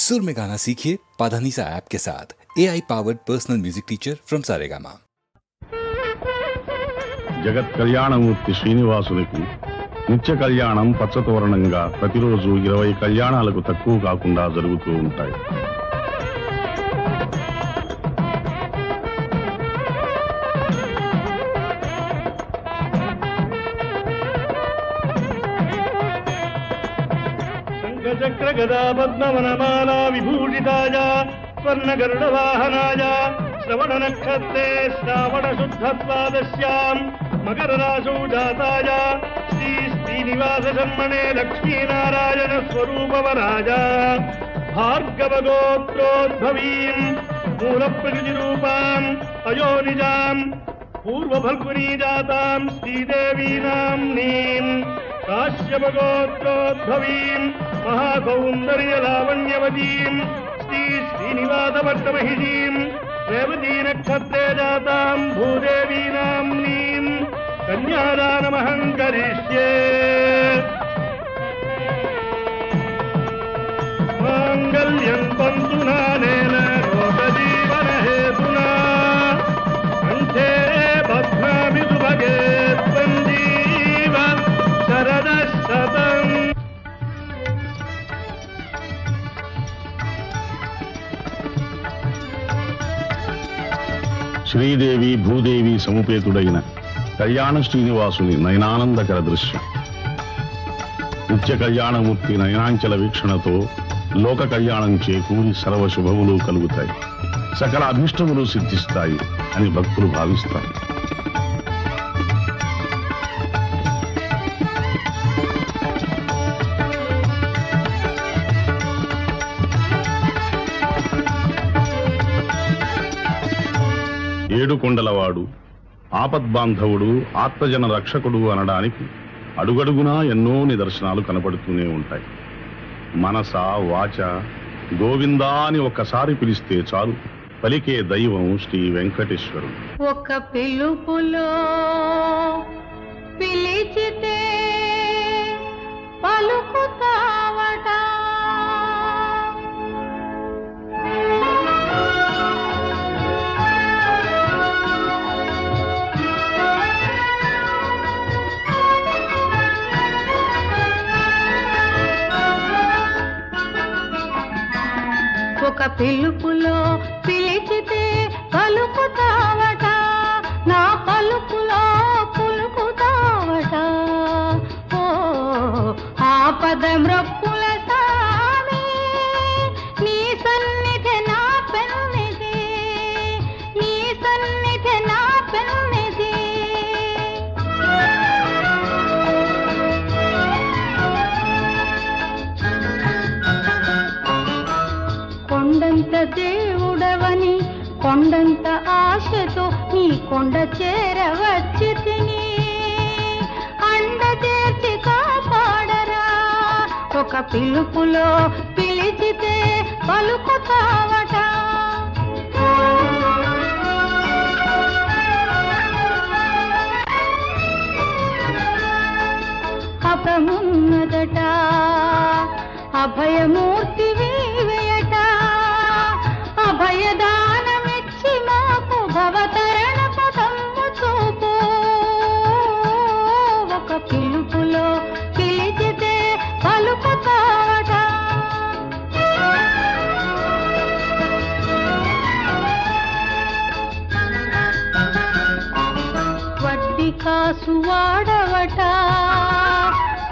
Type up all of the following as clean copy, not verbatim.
सुर में गाना सीखिए पाधानीसा ऐप के साथ। AI powered personal music teacher from Saregama. జగత్ కళ్యాణమూర్తి శ్రీనివాసునికి నిత్య కళ్యాణం పచ్చతోరణంగా ప్రతిరోజు 20 కళ్యాణాలకు తక్కువ కాకుండా జరుగుతూ ఉంటాయి. శంఖచక్ర గదా పద్మవనమాలా విభూషితాయ స్వర్ణగరుడ వాహనాయ శ్రవణ నక్షత్రే శ్రావణ శుద్ధ ద్వాదశ్యాం మకర రాశౌ జాతాయ శ్రీ శ్రీనివాస శర్మణే లక్ష్మీనారాయణ స్వరూపవరాజ భార్గవ గోత్రోద్భవీం మూల ప్రకృతి రూపాం అయోనిజాం పూర్వ ఫల్గునీ జాతాం శ్రీదేవీ నామ్నీం కాశ్యప గోత్రోద్భవీం మహాసౌందర్య లావణ్యవతీం శ్రీ శ్రీనివాస భట్టమహిషీం రేవతీ నక్షత్రే జాతాం భూదేవీ నామ్నీం కన్యాదానమహం కరిష్యే. మాంగళ్యం తంతు నానేన లోకజీవన హేతునా కంఠే బధ్నామి సుభగే సంజీవ శరదః శతం. శ్రీదేవి భూదేవి సముపేతుడైన కళ్యాణ శ్రీనివాసుని నయనానందకర దృశ్యం. నిత్య కళ్యాణమూర్తి నయనాంచల వీక్షణతో లోక కళ్యాణం చేకూరి సర్వశుభములు కలుగుతాయి, సకల అభిష్టములు సిద్ధిస్తాయి అని భక్తులు భావిస్తారు. ఏడుకొండలవాడు, ఆపద్బాంధవుడు, ఆత్మజన రక్షకుడు అనడానికి అడుగడుగునా ఎన్నో నిదర్శనాలు కనపడుతూనే ఉంటాయి. మనస వాచ గోవిందా అని ఒక్కసారి పిలిస్తే చాలు పలికే దైవం శ్రీ వెంకటేశ్వరుడు. ఒక పిలుపులో పిలిచితే పలుకుతావట, ఒక పిలుపులో పిలిచితే పలుకుతావట, నా పలుకులో పులుకుతావట. ఓ ఆపద మ్రొప్పుల సామి నీ సన్నిధి నా పెన్నిధి, నీ సన్నిధి నా పెన్నిధి. కొండంత దేవుడవని కొండంత ఆశతో నీ కొండ చేరవచ్చి తిని అండ చేర్చి కాపాడరా. ఒక పిలుపులో పిలిచితే పలుకుతావట. అభయమున్నదట, అభయమూర్తి వీవేయట, అభయదానమిచ్చి మాకు భవతరణ పదము చూపు. ఒక పిలుపులో పిలిచితే పలుకుతావట. వడ్డీ కాసు వాడవట,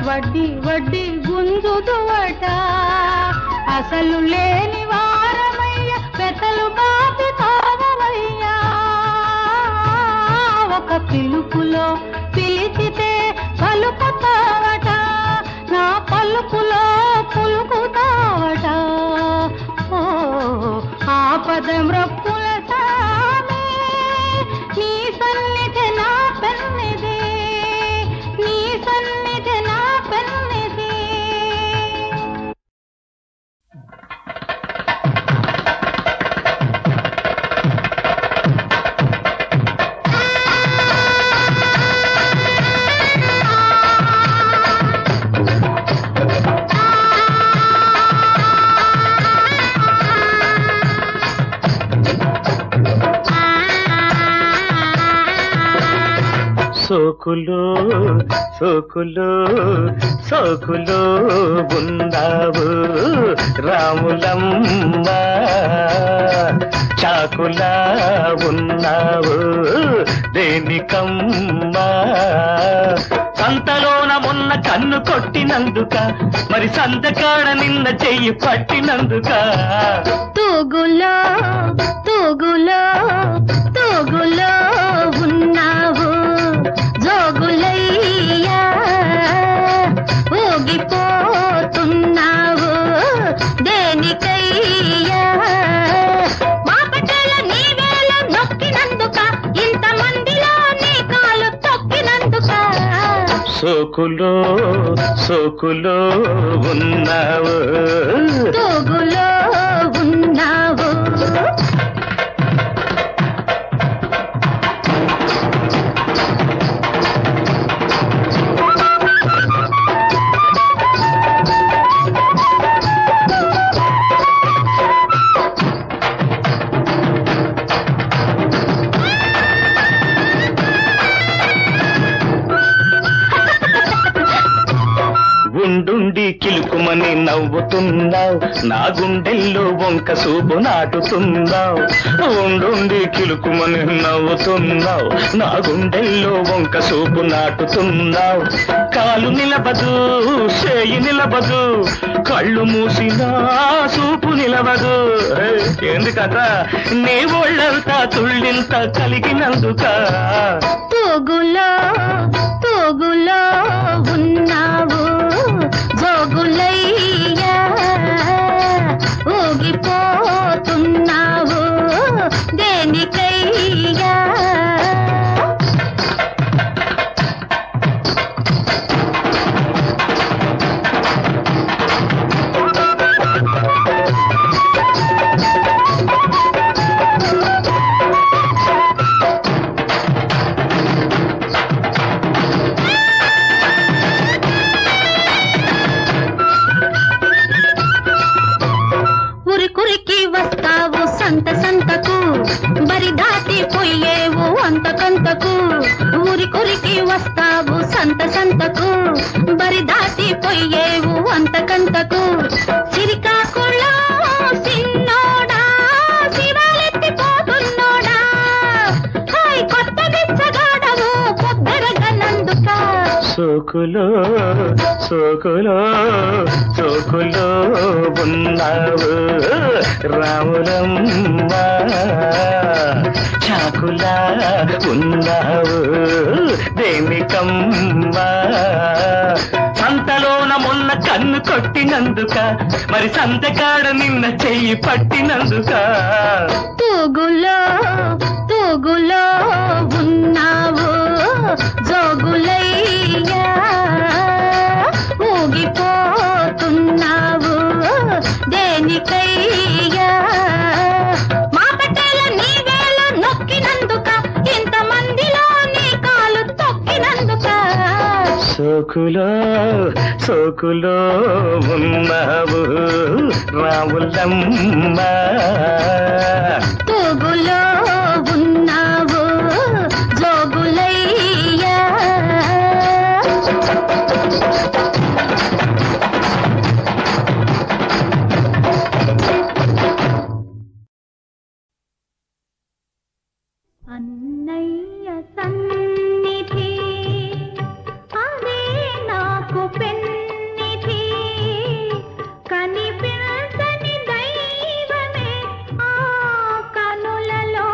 వడ్డీ వడ్డీ గుంజుదువట, అసలు లేని వారమయ్య పెతలు బాపి తావయ్యా. ఒక పిలుపులో పిలిచితే పలుకుతావట, నా పలుకులో పులుకుతావట. ఓ ఆపద మ్రొప్పుల సామి నీ సన్నిధి నా పెన్నిధి, నీ సన్నిధి నా పెన్నిధి. సోకులో సోకులో సోకులో ఉన్నావు రాములమ్మ, చాకులా ఉన్నావు దేనికమ్మా. సంతలోన మొన్న కన్ను కొట్టినందుక, మరి సంతకాడ నిన్న చెయ్యి పట్టినందుక. తూగులో తూగులో తూగులో ఉన్నావు జోగులయ్యా, ఊగిపోతున్నావు దేనికయ్యా. మా పటేల నీ వేళ నొక్కినందుక, ఇంతమందిలో నీ కాలు తొక్కినందుక. సోకులో సోకులో ఉన్నావు తూగులో ఉన్నావు. గుండుండి కిలుకుమని నవ్వుతున్నావు, నా గుండెల్లో వంక సూపు నాటుతున్నావు. ఉండుండి కిలుకుమని నవ్వుతున్నావు, నా గుండెల్లో వంక సూపు నాటుతున్నావు. కాలు నిలబదు చేయి నిలబదు, కళ్ళు మూసినా సూపు నిలబదు. ఎందుకట నీ ఒళ్ళంతా తుళ్ళింత కలిగినందుక. తూగులో తూగులో ఉన్నావు జోగులయ్యా, ఊగిపోతున్నావు దేనికయ్యా. ఉరికురికి వస్తావు సంత సంతకు, బరి దాటిపోయేవు అంతకంతకు. ఉరికురికి వస్తావు సంత సంతకు, బరి దాటిపోయేవు అంతకంతకు. చిరికాకుళ్ళో సిన్నోడా శివాలెత్తిపోతున్నోడా, హాయ్ కొత్త బిచ్చగాడవు పొద్దరగనందుక. సోకులో సోకులో సోకులో ఉన్నావు రాములమ్మ, చాకులా ఉన్నావు దేనికమ్మా. సంతలోన మొన్న కన్ను కొట్టినందుక, మరి సంతకాడ నిన్న చెయ్యి పట్టినందుక. తూగులో తూగులో ఉన్నావు జోగులయ్యా, ఊగిపోతున్నావు దేనికయ్యా. మా పటేల నీ వేళ నొక్కినందుక, ఇంతమందిలో నీ కాలు తొక్కినందుక. సోకులో సోకులో ఉన్నావు రాములమ్మ, తూగులో ఉన్నావు జోగులయ్యా. అన్నయ్య సన్నిధి అదే నాకు పెన్నిధి, కనిపించని దైవమే ఆ కనులలో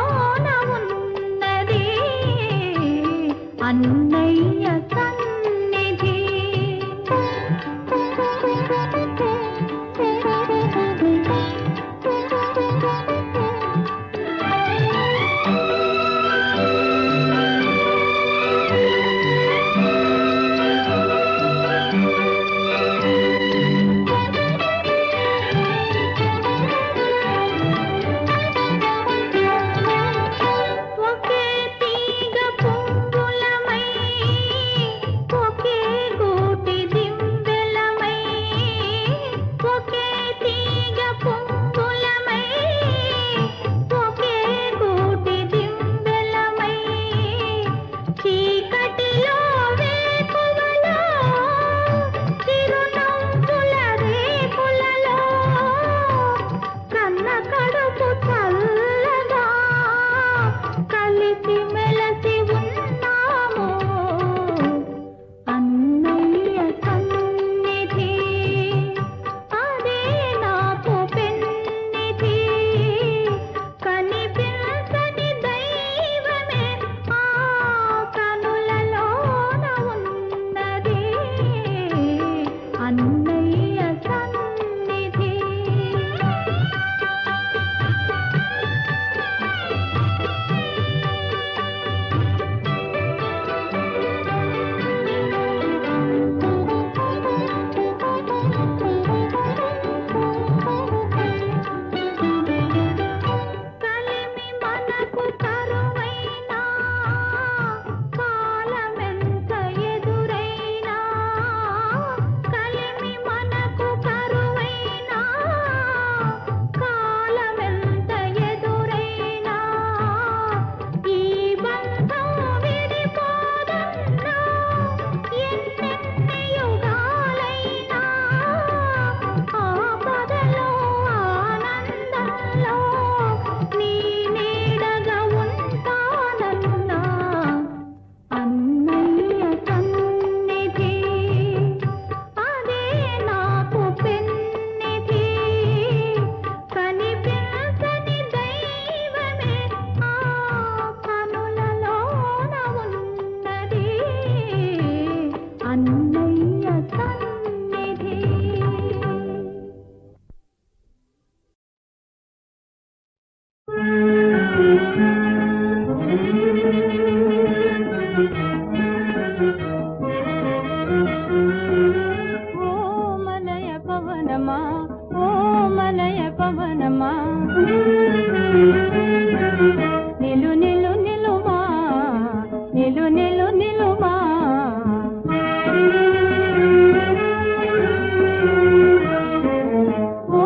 నిలు నిలు నిలుమా నిలు నిలు నిలుమా ఓ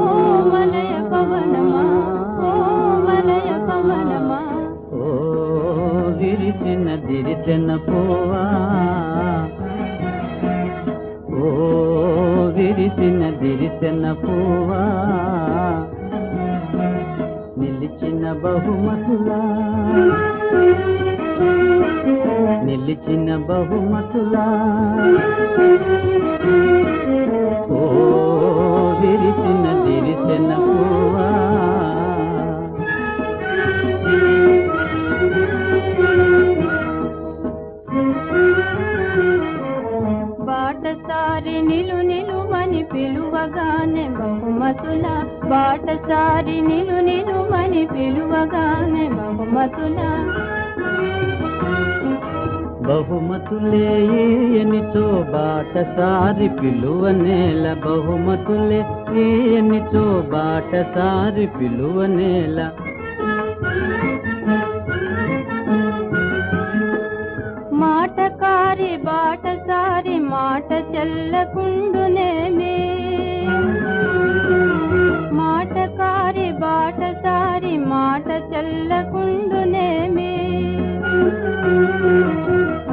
మలయ పవనమా ఓ మలయ పవనమా ఓ విరిసిన పోవా ఓ విరిసిన పోవా నిలిచిన బహుమతులా నిలిచిన బహుమతులా ఓ విరిసిన పోవా బాటసారి నిలు నిలుమని పిలువగానే బహుమతుల బాటసారి నిలు నిలుమని పిలువగానే బహుమతుల బహుమతులే ఎనిచో బాటసారి పిలువనేల బహుమతులే ఎనిచో బాటసారి పిలువనేల మాటకారి బాటసారి మాట చెల్లకుండునేమి మాటకారి బాటసారి మాట చెల్లకుండునేమి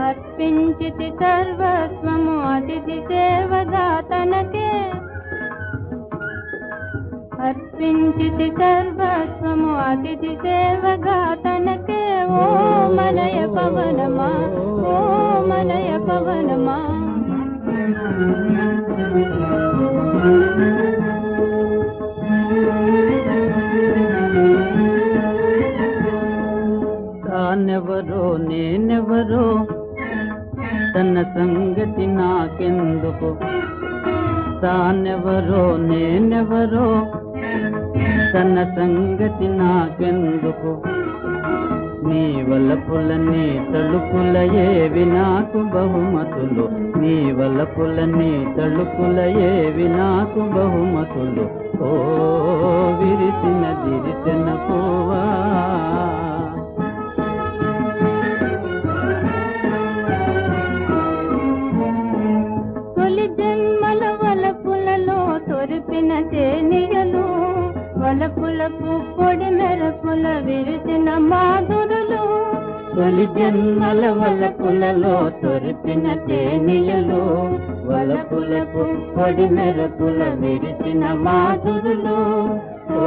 అర్పించితి సర్వస్వము అతిథి సేవగా తనకే అర్పించితి సర్వస్వము అతిథి సేవగా తనకే ఓ మలయ పవనమా ఓ మలయ పవనమా తానెవరో నేనెవరో తన సంగతి నాకెందుకు తానెవరో నేనెవరో తన సంగతి నాకెందుకు నీ వలపుల నీ తలుపుల ఏవి నాకు బహుమతులు నీ వలపుల నీ తలుపుల ఏవి నాకు బహుమతులు ఓ విరిసిన పోవా తొలి జన్మల వలపులలో తొరిపిన తేనియలు వలపులకు పొడి మెరపుల విరిసిన మాధురులు తొలి జన్మల వలపులలో తొరిపిన తేనియలు వలపులకు పొడి మెరపుల విరిసిన మాధురులు ఓ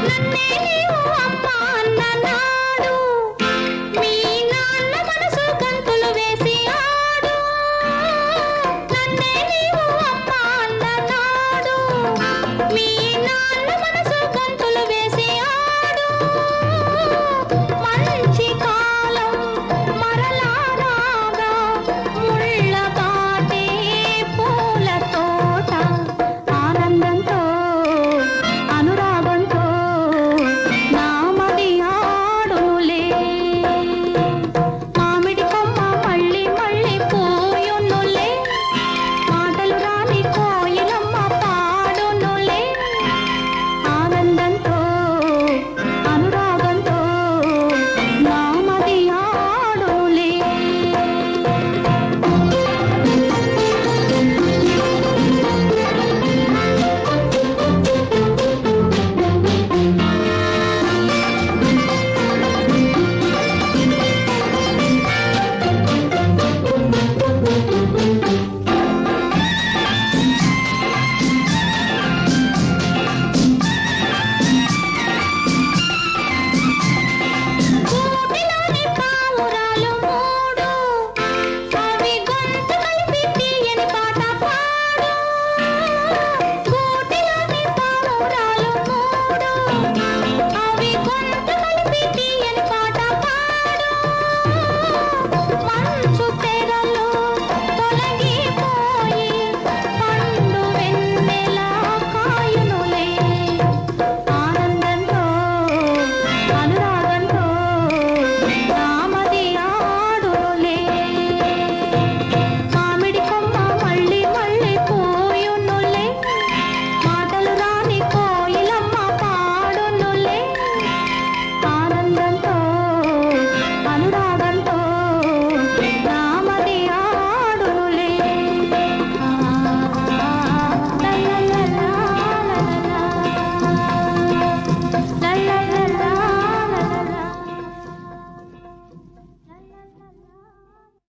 నన్నే